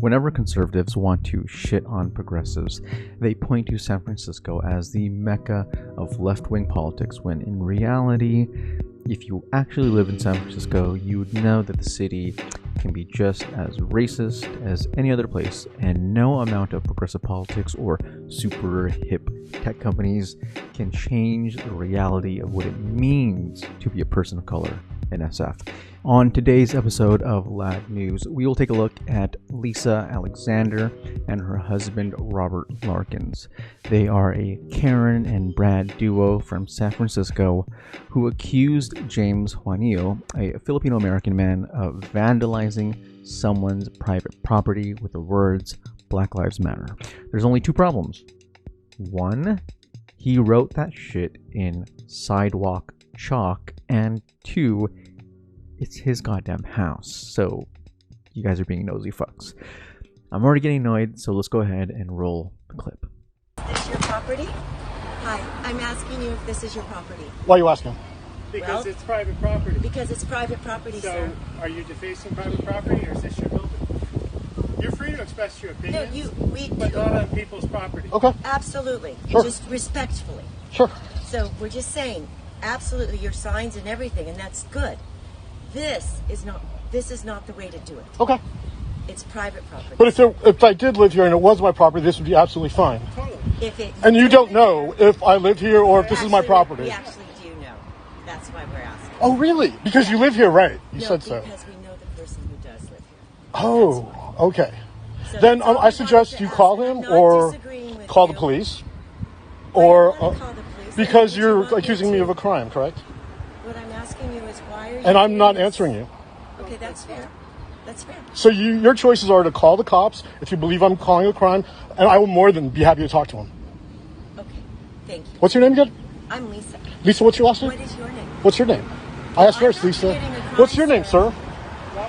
Whenever conservatives want to shit on progressives, they point to San Francisco as the mecca of left-wing politics, when in reality, if you actually live in San Francisco, you would know that the city can be just as racist as any other place, and no amount of progressive politics or super hip tech companies can change the reality of what it means to be a person of color in SF. On today's episode of LLAG News, we will take a look at Lisa Alexander and her husband Robert Larkins. They are a Karen and Brad duo from San Francisco who accused James Juanillo, a Filipino American man, of vandalizing someone's private property with the words "Black Lives Matter." There's only two problems. One, he wrote that shit in sidewalk chalk, and two, it's his goddamn house, so you guys are being nosy fucks. I'm already getting annoyed, so let's go ahead and roll the clip. Is this your property? Hi, I'm asking you if this is your property. Why are you asking? Because it's private property. Because it's private property, sir. So, are you defacing private property, or is this your building? You're free to express your opinions, but not on people's property. Okay. Absolutely. Sure. Just respectfully. Sure. So we're just saying, absolutely, your signs and everything, and that's good. This is not the way to do it. Okay. It's private property. But if I did live here and it was my property, this would be absolutely fine. Totally. And you don't know if I live here or if this is my property. We actually do know. That's why we're asking. Oh, really? Because you live here, right? You said so. Because we know the person who does live here. Oh, okay. So Then that's all I suggest wanted you to call ask. him I'm not or disagreeing with call the you. police. Why do you Or wanna call the police? because What do you you're want me accusing me to- of a crime, correct? What I'm asking you is why are you And I'm doing not this? answering you. Okay, that's fair. That's fair. So your choices are to call the cops if you believe I'm calling a crime, and I will more than be happy to talk to him. Okay, thank you. What's your name again? I'm Lisa. Lisa, what's your last name? What is your name? What's your name? I asked I'm first, not Lisa. committing a crime, What's your name, sir. sir?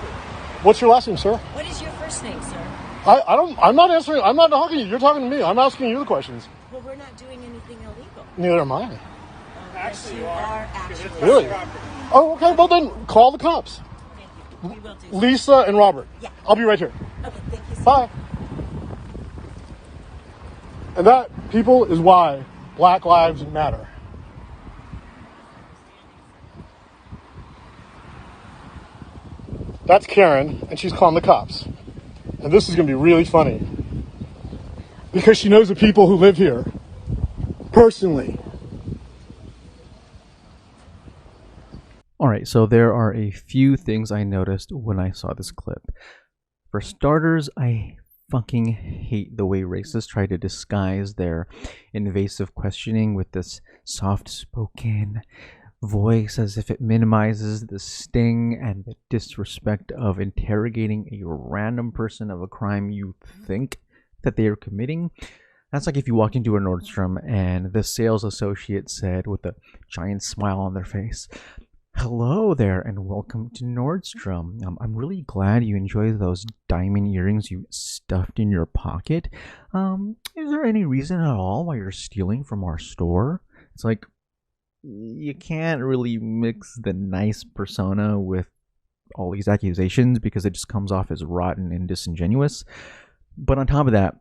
What's your last name, sir? What is your first name, sir? I'm not answering. I'm not talking to you. You're talking to me. I'm asking you the questions. Well, we're not doing anything illegal. Neither am I. Yes, Actually, you you are are. Because it's actually. Really? private property. Oh, okay. Well, then call the cops. Thank you. We will do so. Lisa and Robert. Yeah. I'll be right here. Okay, thank you, sir. Bye. And that, people, is why Black Lives Matter. That's Karen, and she's calling the cops. And this is going to be really funny. Because she knows the people who live here. Personally. Alright, so there are a few things I noticed when I saw this clip. For starters, I fucking hate the way racists try to disguise their invasive questioning with this soft-spoken voice as if it minimizes the sting and the disrespect of interrogating a random person of a crime you think that they are committing. That's like if you walked into a Nordstrom and the sales associate said with a giant smile on their face, "Hello there and welcome to Nordstrom. I'm really glad you enjoy those diamond earrings you stuffed in your pocket. Is there any reason at all why you're stealing from our store?" It's like, you can't really mix the nice persona with all these accusations because it just comes off as rotten and disingenuous. But on top of that,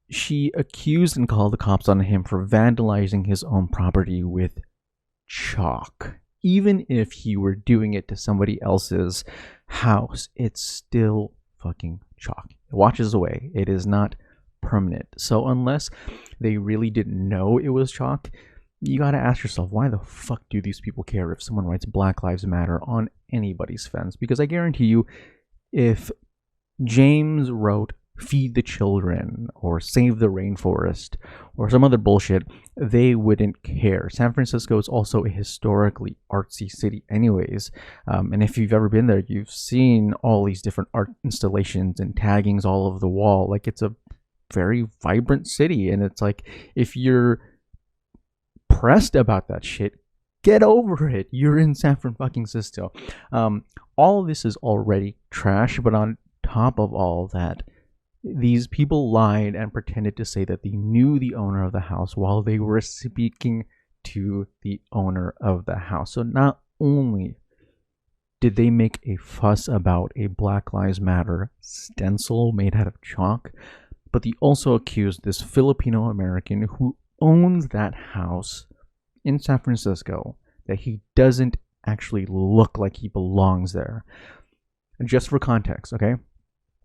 she accused and called the cops on him for vandalizing his own property with chalk. Even if he were doing it to somebody else's house, it's still fucking chalk. It washes away. It is not permanent. So unless they really didn't know it was chalk, you gotta ask yourself, why the fuck do these people care if someone writes Black Lives Matter on anybody's fence? Because I guarantee you, if James wrote "Feed the Children" or "Save the Rainforest" or some other bullshit, they wouldn't care. San Francisco is also a historically artsy city anyways, and if you've ever been there, you've seen all these different art installations and taggings all over the wall. Like, it's a very vibrant city, and it's like, if you're pressed about that shit, get over it. You're in San Francisco. All of this is already trash, but on top of all that, these people lied and pretended to say that they knew the owner of the house while they were speaking to the owner of the house. So not only did they make a fuss about a Black Lives Matter stencil made out of chalk, but they also accused this Filipino American who owns that house in San Francisco that he doesn't actually look like he belongs there. And just for context, okay?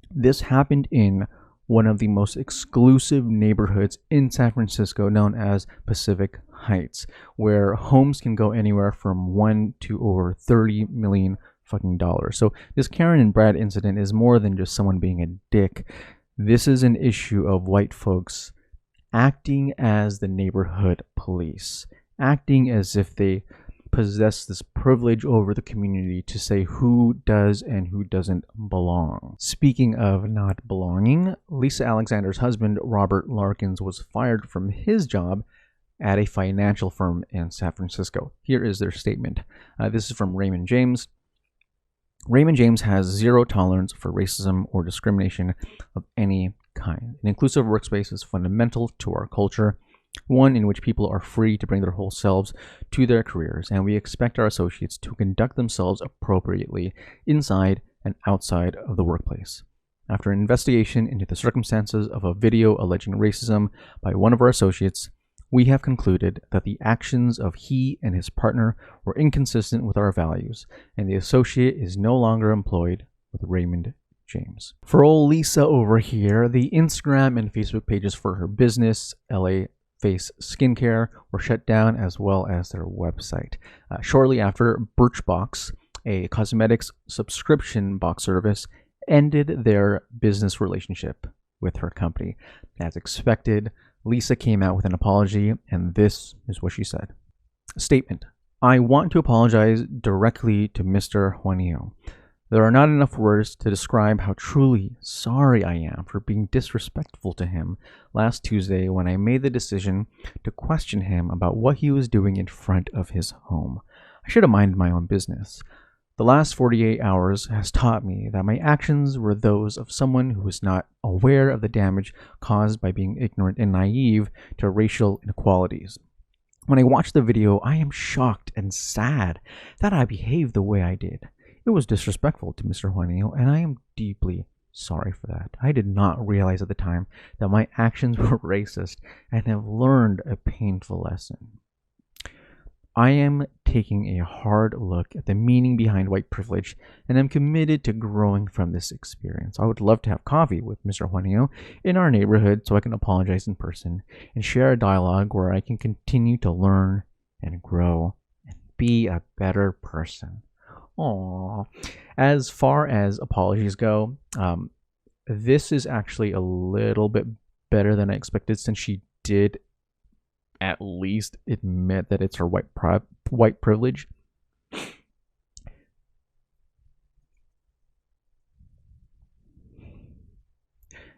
This happened in one of the most exclusive neighborhoods in San Francisco known as Pacific Heights, where homes can go anywhere from 1 to over 30 million fucking dollars. So this Karen and Brad incident is more than just someone being a dick. This is an issue of white folks acting as the neighborhood police, acting as if they possess this privilege over the community to say who does and who doesn't belong. Speaking of not belonging, Lisa Alexander's husband, Robert Larkins, was fired from his job at a financial firm in San Francisco. Here is their statement. This is from Raymond James. Raymond James has zero tolerance for racism or discrimination of any kind. An inclusive workspace is fundamental to our culture, one in which people are free to bring their whole selves to their careers, and we expect our associates to conduct themselves appropriately inside and outside of the workplace. After an investigation into the circumstances of a video alleging racism by one of our associates, we have concluded that the actions of he and his partner were inconsistent with our values, and the associate is no longer employed with Raymond James. For old Lisa over here, the Instagram and Facebook pages for her business, LaFace Skincare, were shut down, as well as their website. Shortly after, Birchbox, a cosmetics subscription box service, ended their business relationship with her company. As expected, Lisa came out with an apology, and this is what she said. Statement: I want to apologize directly to Mr. Juanillo. There are not enough words to describe how truly sorry I am for being disrespectful to him last Tuesday when I made the decision to question him about what he was doing in front of his home. I should have minded my own business. The last 48 hours has taught me that my actions were those of someone who was not aware of the damage caused by being ignorant and naive to racial inequalities. When I watched the video, I am shocked and sad that I behaved the way I did. It was disrespectful to Mr. Juanillo, and I am deeply sorry for that. I did not realize at the time that my actions were racist and have learned a painful lesson. I am taking a hard look at the meaning behind white privilege, and am committed to growing from this experience. I would love to have coffee with Mr. Juanillo in our neighborhood so I can apologize in person and share a dialogue where I can continue to learn and grow and be a better person. Aww. As far as apologies go, this is actually a little bit better than I expected, since she did at least admit that it's her white privilege.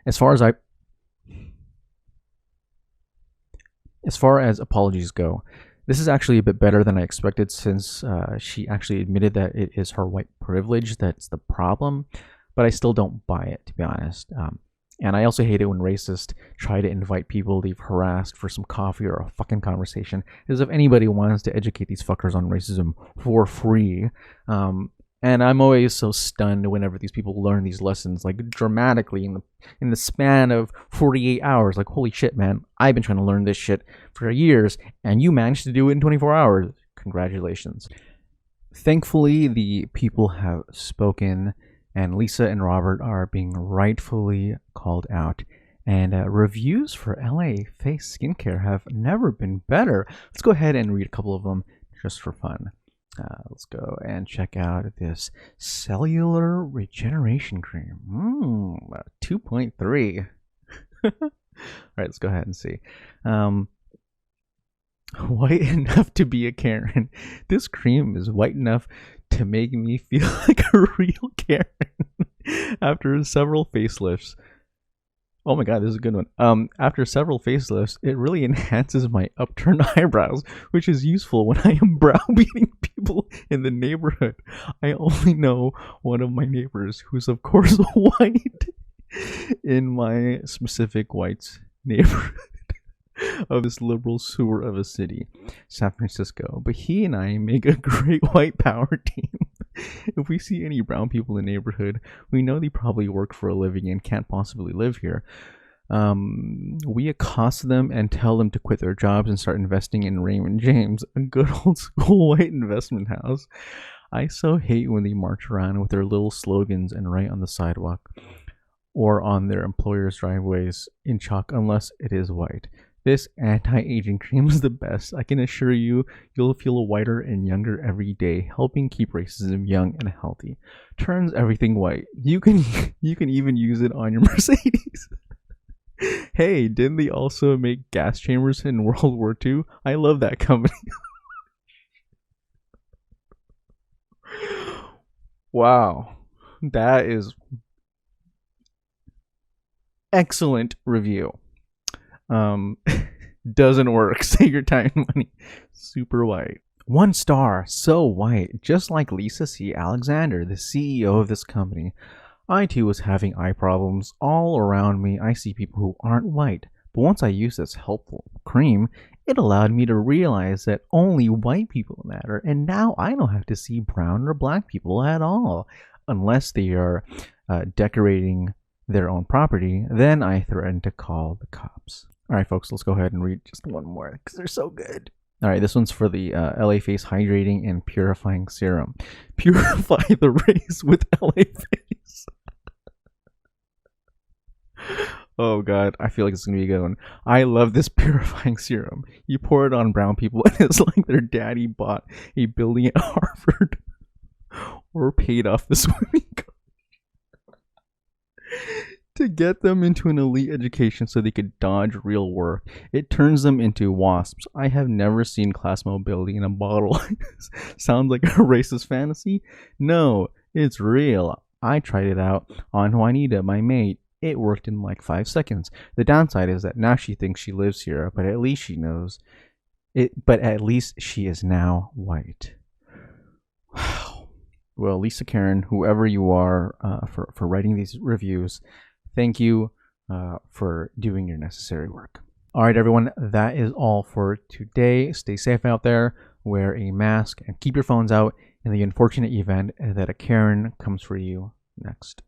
As far as apologies go, this is actually a bit better than I expected, since she actually admitted that it is her white privilege that's the problem, but I still don't buy it, to be honest. And I also hate it when racists try to invite people they've harassed for some coffee or a fucking conversation, as if anybody wants to educate these fuckers on racism for free. And I'm always so stunned whenever these people learn these lessons, like, dramatically in the span of 48 hours. Like, holy shit, man, I've been trying to learn this shit for years, and you managed to do it in 24 hours. Congratulations. Thankfully, the people have spoken, and Lisa and Robert are being rightfully called out. And reviews for LaFace Skincare have never been better. Let's go ahead and read a couple of them just for fun. Let's go and check out this cellular regeneration cream. 2.3. All right, let's go ahead and see. White enough to be a Karen. This cream is white enough to make me feel like a real Karen. After several facelifts. Oh my god, this is a good one. After several facelifts, it really enhances my upturned eyebrows, which is useful when I am browbeating people in the neighborhood. I only know one of my neighbors, who's of course white, in my specific white neighborhood of this liberal sewer of a city, San Francisco. But he and I make a great white power team. If we see any brown people in the neighborhood, we know they probably work for a living and can't possibly live here. We accost them and tell them to quit their jobs and start investing in Raymond James, a good old school white investment house. I so hate when they march around with their little slogans and write on the sidewalk or on their employers' driveways in chalk unless it is white. This anti-aging cream is the best. I can assure you, you'll feel whiter and younger every day, helping keep racism young and healthy. Turns everything white. You can even use it on your Mercedes. Hey, didn't they also make gas chambers in World War II? I love that company. Wow. That is excellent review. Doesn't work. Save your time and money. Super white. 1 star. So white. Just like Lisa C. Alexander, the CEO of this company. I too was having eye problems. All around me, I see people who aren't white. But once I used this helpful cream, it allowed me to realize that only white people matter. And now I don't have to see brown or black people at all. Unless they are decorating their own property, then I threaten to call the cops. All right, folks, let's go ahead and read just one more because they're so good. All right, this one's for the LaFace Hydrating and Purifying Serum. Purify the race with LaFace. Oh god, I feel like it's gonna be a good one. I love this purifying serum. You pour it on brown people and it's like their daddy bought a building at Harvard or paid off the swimming coach to get them into an elite education so they could dodge real work. It turns them into wasps. I have never seen class mobility in a bottle like this. Sounds like a racist fantasy? No, it's real. I tried it out on Juanita, my mate. It worked in like 5 seconds. The downside is that now she thinks she lives here, but at least she knows it. But at least she is now white. Wow. Well, Lisa Karen, whoever you are, for writing these reviews, thank you for doing your necessary work. All right, everyone, that is all for today. Stay safe out there. Wear a mask and keep your phones out in the unfortunate event that a Karen comes for you next.